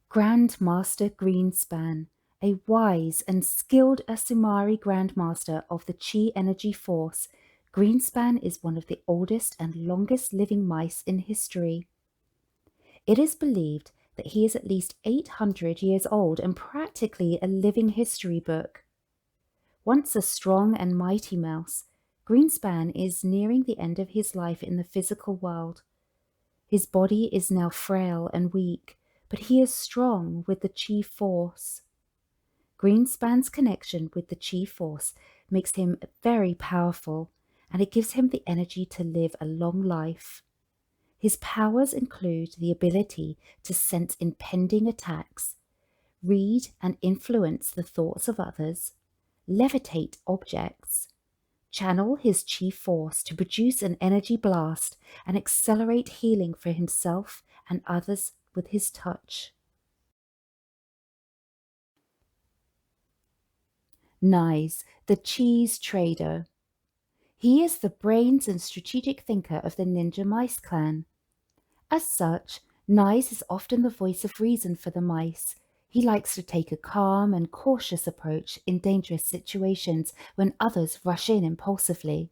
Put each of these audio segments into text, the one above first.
Grandmaster Greenspan, a wise and skilled Asumari Grandmaster of the Chi Energy Force, Greenspan is one of the oldest and longest living mice in history. It is believed that he is at least 800 years old and practically a living history book. Once a strong and mighty mouse, Greenspan is nearing the end of his life in the physical world. His body is now frail and weak, but he is strong with the Chi force. Greenspan's connection with the Chi force makes him very powerful, and it gives him the energy to live a long life. His powers include the ability to sense impending attacks, read and influence the thoughts of others, levitate objects, channel his chi force to produce an energy blast, and accelerate healing for himself and others with his touch. Nyes, the cheese trader. He is the brains and strategic thinker of the Ninja Mice clan. As such, Nyes is often the voice of reason for the mice. He likes to take a calm and cautious approach in dangerous situations when others rush in impulsively.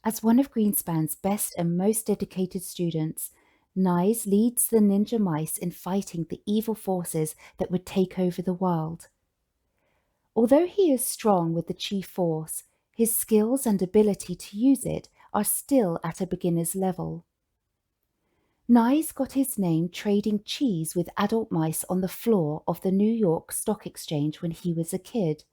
As one of Greenspan's best and most dedicated students, Nyes leads the ninja mice in fighting the evil forces that would take over the world. Although he is strong with the chi force, his skills and ability to use it are still at a beginner's level. Nyes got his name trading cheese with adult mice on the floor of the New York Stock Exchange when he was a kid.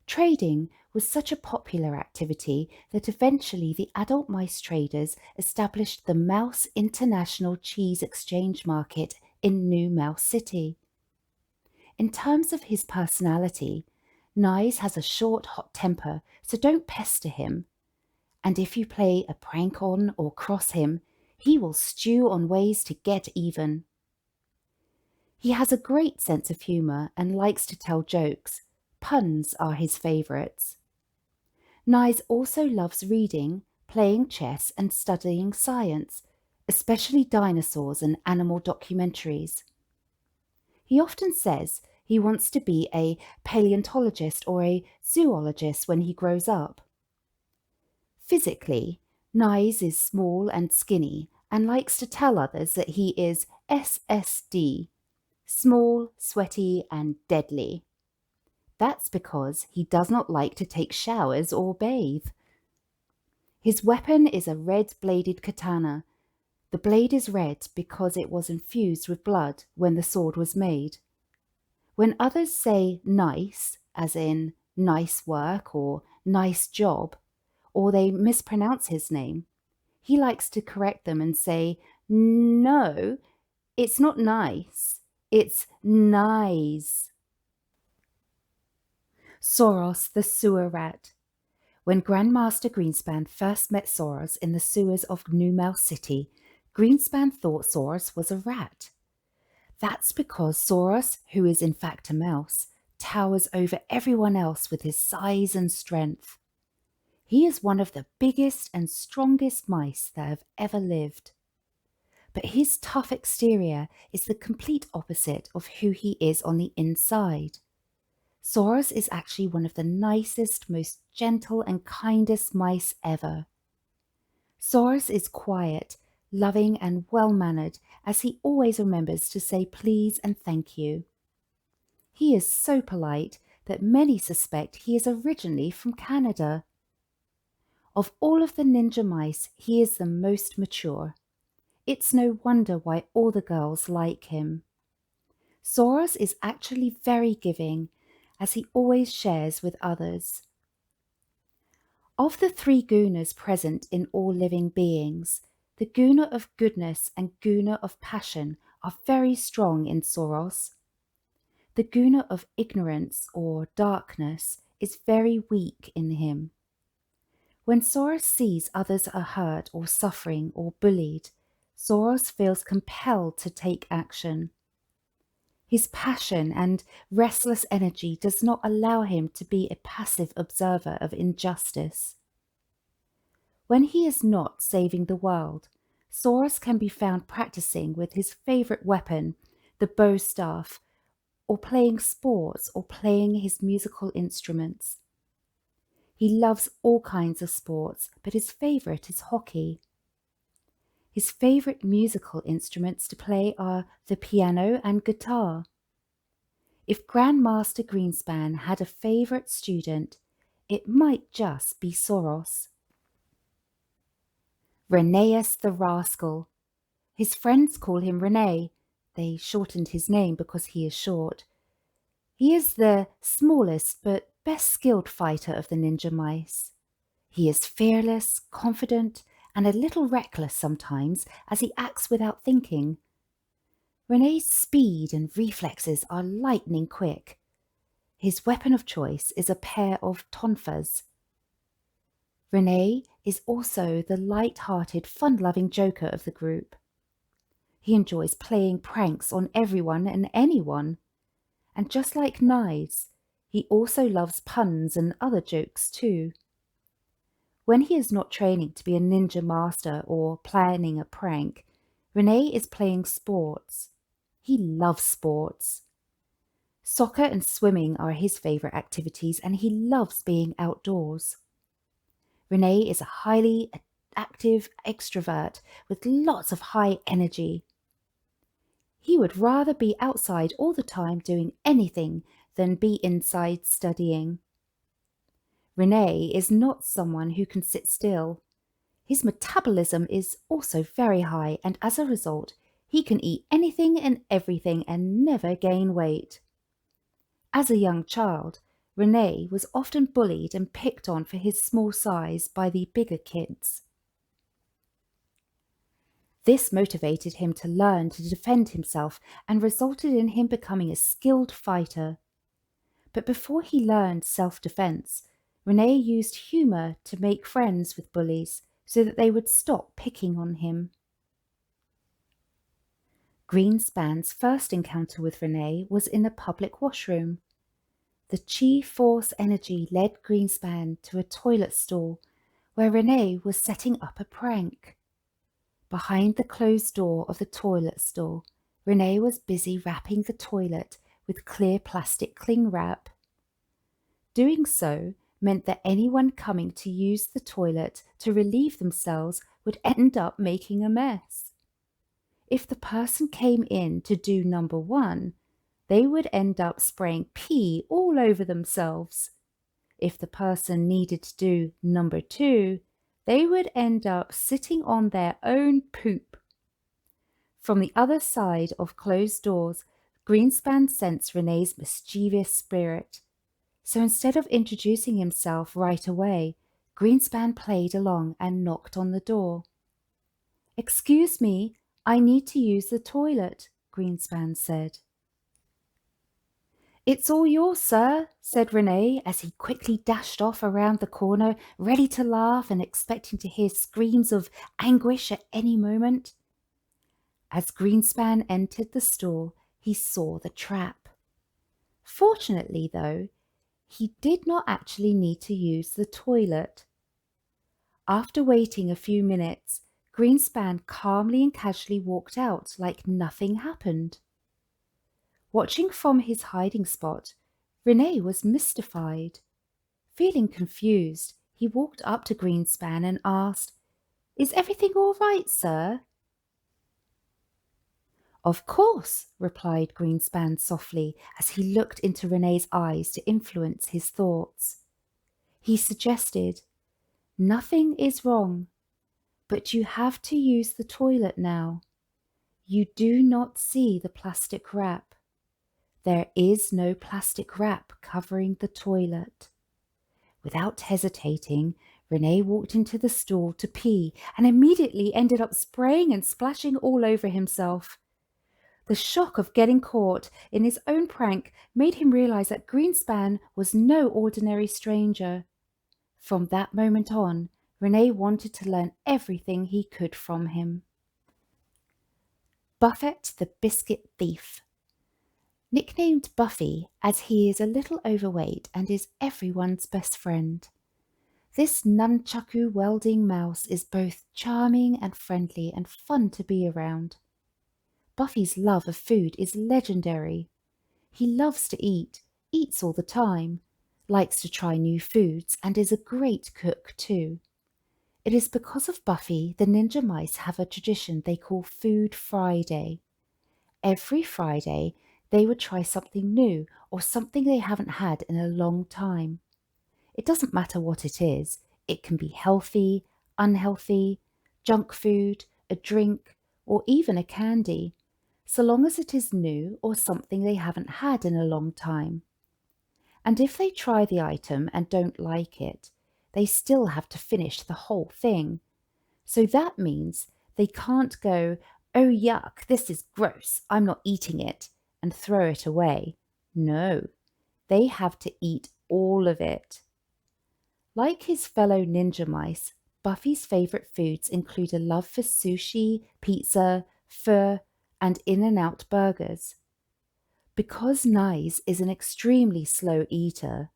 Trading was such a popular activity that eventually the adult mice traders established the Mouse International Cheese Exchange Market in New Mouse City. In terms of his personality, Nyes has a short, hot temper, so don't pester him. And if you play a prank on or cross him, he will stew on ways to get even. He has a great sense of humour and likes to tell jokes. Puns are his favourites. Nyes also loves reading, playing chess and studying science, especially dinosaurs and animal documentaries. He often says he wants to be a paleontologist or a zoologist when he grows up. Physically, Nyes is small and skinny and likes to tell others that he is SSD, small, sweaty and deadly. That's because he does not like to take showers or bathe. His weapon is a red-bladed katana. The blade is red because it was infused with blood when the sword was made. When others say nice, as in nice work or nice job, or they mispronounce his name, he likes to correct them and say, no, it's not nice, it's nice. Soros the Sewer Rat. When Grandmaster Greenspan first met Soros in the sewers of New Mouse City, Greenspan thought Soros was a rat. That's because Soros, who is in fact a mouse, towers over everyone else with his size and strength. He is one of the biggest and strongest mice that have ever lived. But his tough exterior is the complete opposite of who he is on the inside. Soros is actually one of the nicest, most gentle and kindest mice ever. Soros is quiet, loving and well-mannered, as he always remembers to say please and thank you. He is so polite that many suspect he is originally from Canada. Of all of the ninja mice, he is the most mature. It's no wonder why all the girls like him. Soros is actually very giving, as he always shares with others. Of the three gunas present in all living beings, the guna of goodness and guna of passion are very strong in Soros. The guna of ignorance or darkness is very weak in him. When Soros sees others are hurt or suffering or bullied, Soros feels compelled to take action. His passion and restless energy does not allow him to be a passive observer of injustice. When he is not saving the world, Soros can be found practicing with his favourite weapon, the bow staff, or playing sports or playing his musical instruments. He loves all kinds of sports, but his favourite is hockey. His favourite musical instruments to play are the piano and guitar. If Grandmaster Greenspan had a favourite student, it might just be Soros. Reneus the Rascal. His friends call him Rene. They shortened his name because he is short. He is the smallest but best skilled fighter of the ninja mice. He is fearless, confident, and a little reckless sometimes as he acts without thinking. Rene's speed and reflexes are lightning quick. His weapon of choice is a pair of tonfas. Rene is also the light-hearted, fun-loving joker of the group. He enjoys playing pranks on everyone and anyone. And just like knives, he also loves puns and other jokes too. When he is not training to be a ninja master or planning a prank, Rene is playing sports. He loves sports. Soccer and swimming are his favourite activities, and he loves being outdoors. Rene is a highly active extrovert with lots of high energy. He would rather be outside all the time doing anything than be inside studying. Rene is not someone who can sit still. His metabolism is also very high, and as a result, he can eat anything and everything and never gain weight. As a young child, Rene was often bullied and picked on for his small size by the bigger kids. This motivated him to learn to defend himself and resulted in him becoming a skilled fighter. But before he learned self-defense, Rene used humour to make friends with bullies so that they would stop picking on him. Greenspan's first encounter with Rene was in a public washroom. The Chi Force energy led Greenspan to a toilet stall where Rene was setting up a prank. Behind the closed door of the toilet stall, Rene was busy wrapping the toilet with clear plastic cling wrap. Doing so meant that anyone coming to use the toilet to relieve themselves would end up making a mess. If the person came in to do number 1, they would end up spraying pee all over themselves. If the person needed to do number 2, they would end up sitting on their own poop. From the other side of closed doors, Greenspan sensed Rene's mischievous spirit. So instead of introducing himself right away, Greenspan played along and knocked on the door. "Excuse me, I need to use the toilet," Greenspan said. "It's all yours, sir," said Rene as he quickly dashed off around the corner, ready to laugh and expecting to hear screams of anguish at any moment. As Greenspan entered the store, he saw the trap. Fortunately, though, he did not actually need to use the toilet. After waiting a few minutes, Greenspan calmly and casually walked out like nothing happened. Watching from his hiding spot, Rene was mystified. Feeling confused, he walked up to Greenspan and asked, "Is everything all right, sir?" "Of course," replied Greenspan softly as he looked into Rene's eyes to influence his thoughts. He suggested, "Nothing is wrong, but you have to use the toilet now. You do not see the plastic wrap. There is no plastic wrap covering the toilet." Without hesitating, Rene walked into the stall to pee and immediately ended up spraying and splashing all over himself. The shock of getting caught in his own prank made him realize that Greenspan was no ordinary stranger. From that moment on, Rene wanted to learn everything he could from him. Buffett the Biscuit Thief. Nicknamed Buffy as he is a little overweight and is everyone's best friend. This nunchaku welding mouse is both charming and friendly and fun to be around. Buffy's love of food is legendary. He loves to eat, eats all the time, likes to try new foods, and is a great cook too. It is because of Buffy the Ninja Mice have a tradition they call Food Friday. Every Friday, they would try something new or something they haven't had in a long time. It doesn't matter what it is. It can be healthy, unhealthy, junk food, a drink, or even a candy, so long as it is new or something they haven't had in a long time. And if they try the item and don't like it, they still have to finish the whole thing. So that means they can't go, "Oh yuck, this is gross, I'm not eating it," and throw it away. No, they have to eat all of it. Like his fellow ninja mice, Buffy's favourite foods include a love for sushi, pizza, pho, and In-N-Out burgers. Because Nyes is an extremely slow eater,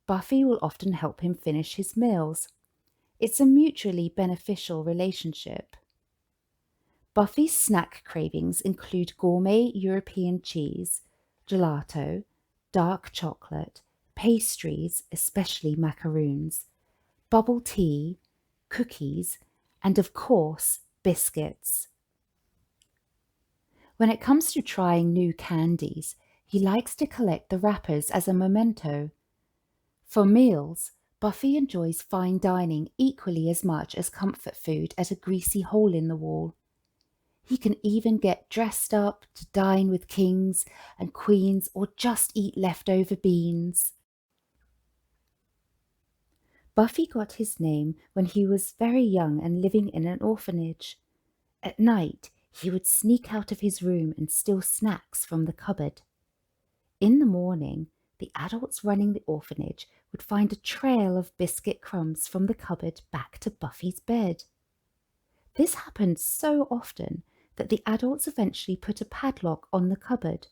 Buffy will often help him finish his meals. It's a mutually beneficial relationship. Buffy's snack cravings include gourmet European cheese, gelato, dark chocolate, pastries, especially macaroons, bubble tea, cookies, and of course, biscuits. When it comes to trying new candies, he likes to collect the wrappers as a memento. For meals, Buffy enjoys fine dining equally as much as comfort food at a greasy hole in the wall. He can even get dressed up to dine with kings and queens or just eat leftover beans. Buffy got his name when he was very young and living in an orphanage. At night, he would sneak out of his room and steal snacks from the cupboard. In the morning, the adults running the orphanage would find a trail of biscuit crumbs from the cupboard back to Buffy's bed. This happened so often that the adults eventually put a padlock on the cupboard.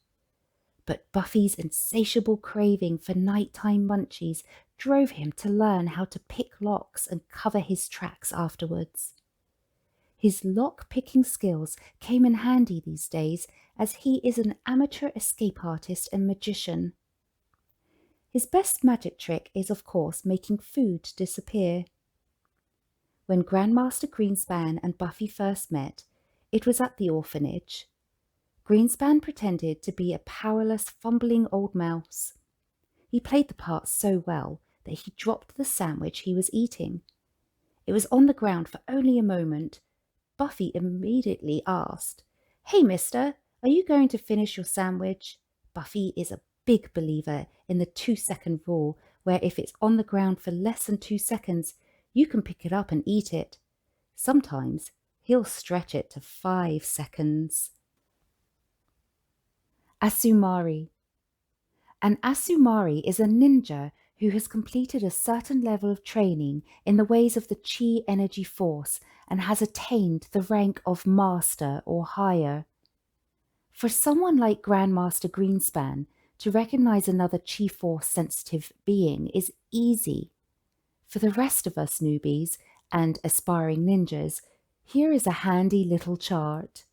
But Buffy's insatiable craving for nighttime munchies drove him to learn how to pick locks and cover his tracks afterwards. His lock-picking skills came in handy these days as he is an amateur escape artist and magician. His best magic trick is, of course, making food disappear. When Grandmaster Greenspan and Buffy first met, it was at the orphanage. Greenspan pretended to be a powerless, fumbling old mouse. He played the part so well that he dropped the sandwich he was eating. It was on the ground for only a moment. Buffy immediately asked, "Hey, mister, are you going to finish your sandwich?" Buffy is a big believer in the 2-second rule, where if it's on the ground for less than 2 seconds, you can pick it up and eat it. Sometimes he'll stretch it to 5 seconds. Asumari. An Asumari is a ninja who has completed a certain level of training in the ways of the Chi energy force and has attained the rank of master or higher. For someone like Grandmaster Greenspan, to recognize another Chi force sensitive being is easy. For the rest of us newbies and aspiring ninjas, here is a handy little chart.